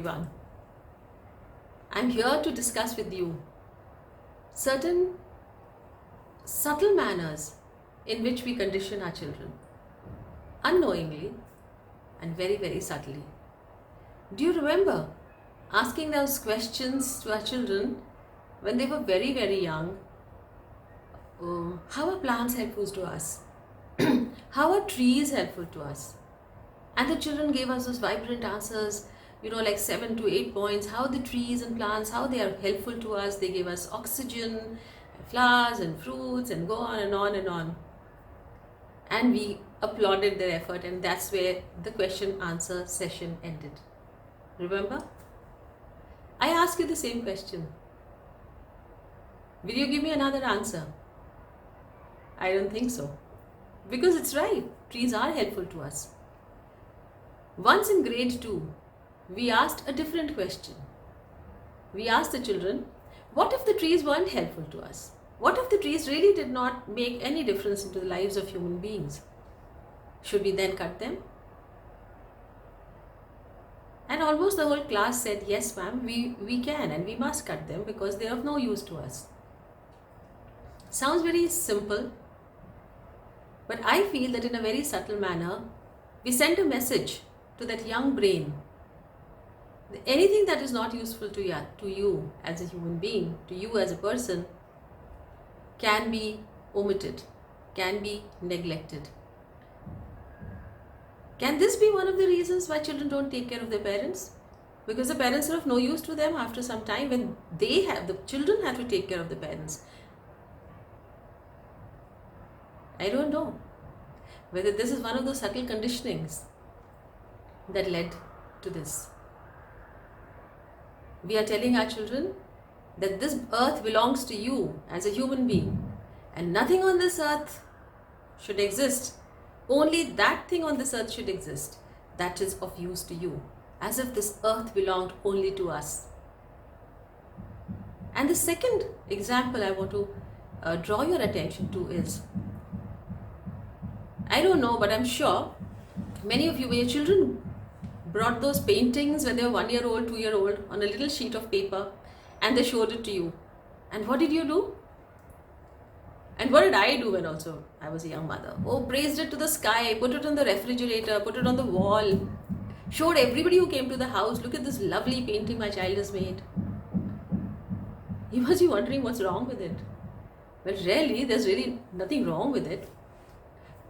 everyone. I'm here to discuss with you certain subtle manners in which we condition our children, unknowingly and very, very subtly. Do you remember asking those questions to our children when they were very, very young? How are plants helpful to us? How are trees helpful to us? And the children gave us those vibrant answers, like 7 to 8 points, how the trees and plants, how they are helpful to us. They gave us oxygen, flowers and fruits, and go on and on and on. And we applauded their effort, and that's where the question answer session ended. Remember? I ask you the same question. Will you give me another answer? I don't think so. Because it's right, trees are helpful to us. Once in grade 2, we asked a different question. We asked the children, what if the trees weren't helpful to us? What if the trees really did not make any difference into the lives of human beings? Should we then cut them? And almost the whole class said, yes ma'am, we can and we must cut them because they are of no use to us. Sounds very simple, but I feel that in a very subtle manner, we sent a message to that young brain. Anything that is not useful to you as a human being, to you as a person, can be omitted, can be neglected. Can this be one of the reasons why children don't take care of their parents? Because the parents are of no use to them after some time when the children have to take care of the parents. I don't know whether this is one of those subtle conditionings that led to this. We are telling our children that this earth belongs to you as a human being and nothing on this earth should exist. Only that thing on this earth should exist that is of use to you, as if this earth belonged only to us. And the second example I want to draw your attention to is, I don't know, but I'm sure many of you, when your children brought those paintings when they were 1 year old, 2 year old on a little sheet of paper and they showed it to you. And what did you do? And what did I do when also I was a young mother? Praised it to the sky, put it on the refrigerator, put it on the wall, showed everybody who came to the house, look at this lovely painting my child has made. You must be wondering what's wrong with it. But really, there's really nothing wrong with it.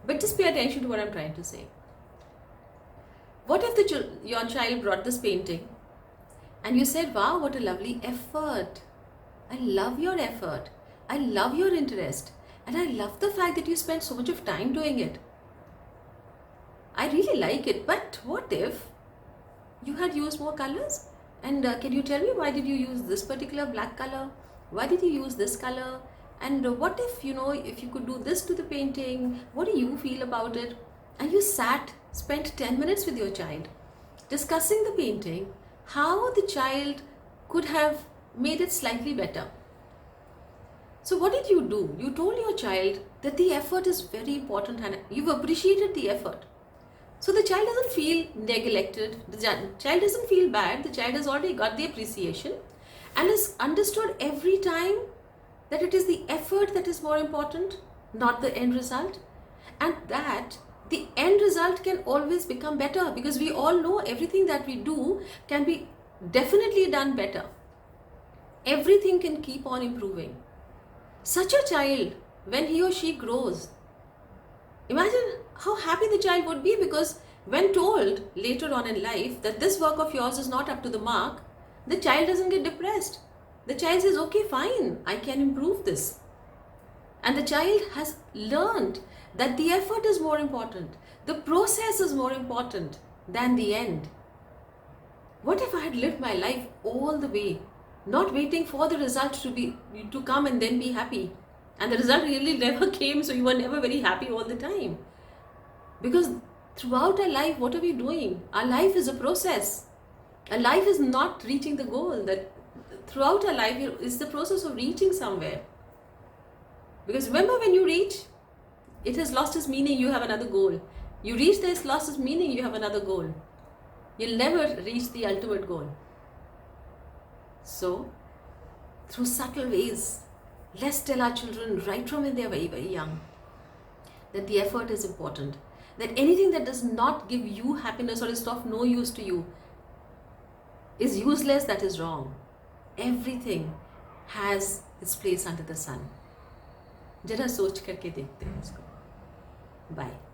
But just pay attention to what I'm trying to say. What if your child brought this painting and you said, wow, what a lovely effort. I love your effort. I love your interest. And I love the fact that you spent so much of time doing it. I really like it. But what if you had used more colors? And can you tell me why did you use this particular black color? Why did you use this color? And what if, if you could do this to the painting, what do you feel about it? And you spent 10 minutes with your child discussing the painting, how the child could have made it slightly better. So what did you do? You told your child that the effort is very important and you've appreciated the effort. So the child doesn't feel neglected, the child doesn't feel bad, the child has already got the appreciation and has understood every time that it is the effort that is more important, not the end result, and that the end result can always become better because we all know everything that we do can be definitely done better. Everything can keep on improving. Such a child, when he or she grows, imagine how happy the child would be, because when told later on in life that this work of yours is not up to the mark, the child doesn't get depressed. The child says, okay, fine, I can improve this. And the child has learned that the effort is more important. The process is more important than the end. What if I had lived my life all the way, not waiting for the result to come and then be happy? And the result really never came, so you were never very happy all the time. Because throughout our life, what are we doing? Our life is a process. Our life is not reaching the goal. That throughout our life is the process of reaching somewhere. Because remember, when you reach, it has lost its meaning, you have another goal. You reach this, lost its meaning, you have another goal. You'll never reach the ultimate goal. So, through subtle ways, let's tell our children right from when they are very, very young that the effort is important. That anything that does not give you happiness or is of no use to you is useless, that is wrong. Everything has its place under the sun. जरा सोच करके देखते हैं इसको. Bye.